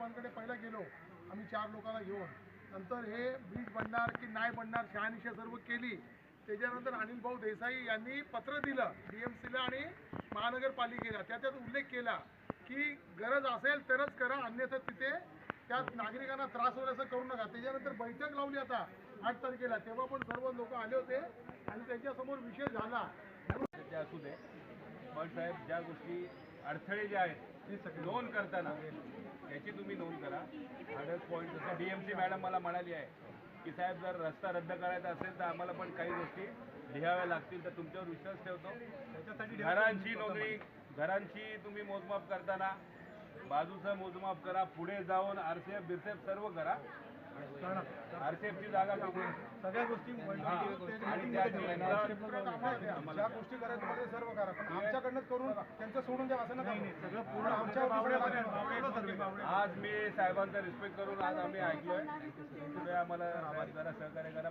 साहेबांकडे पहिला गेलो आम्ही 4 लोकांना घेऊन, नंतर हे ब्रिज बनणार की नाही बनणार शहानिशा सर्व केली. त्याच्यानंतर अनिल भाऊ देसाई यांनी पत्र दिलं DMCला आणि महानगरपालिकेला, त्याच्यात उल्लेख केला की गरज असेल तरच करा, अन्यथा तिथे त्यात नागरिकांना त्रास होईल असं करू नका. त्याच्यानंतर बैठक लावली आता 8 तारखेला, तेव्हा पण सर्व लोक आले होते आणि त्यांच्यासमोर विषय झाला. असू दे, पण साहेब ज्या गोष्टी अडथळे जे आहेत ते सगळे नोंद करताना याची तुम्ही नोंद करा. अडर्स पॉईंट जसं DMC मॅडम मला म्हणाली आहे की साहेब जर रस्ता रद्द करायचा असेल तर आम्हाला पण काही गोष्टी लिहाव्या लागतील, तर तुमच्यावर विश्वास ठेवतो. त्याच्यासाठी घरांची नोंदणी, घरांची तुम्ही मोजमाप करताना बाजूचं मोजमाप करा, पुढे जाऊन RCF बिरसेफ सर्व करा. RCFची जागा सगळ्या गोष्टी ज्या गोष्टी करायच्या सर्व करा, पण आमच्याकडनं करून त्यांचं सोडून द्या असं नाही. सगळं पूर्ण आमच्या. आज मी साहेबांचा रिस्पेक्ट करून आज आम्ही ऐकलोय, आम्हाला जरा सहकार्य करा.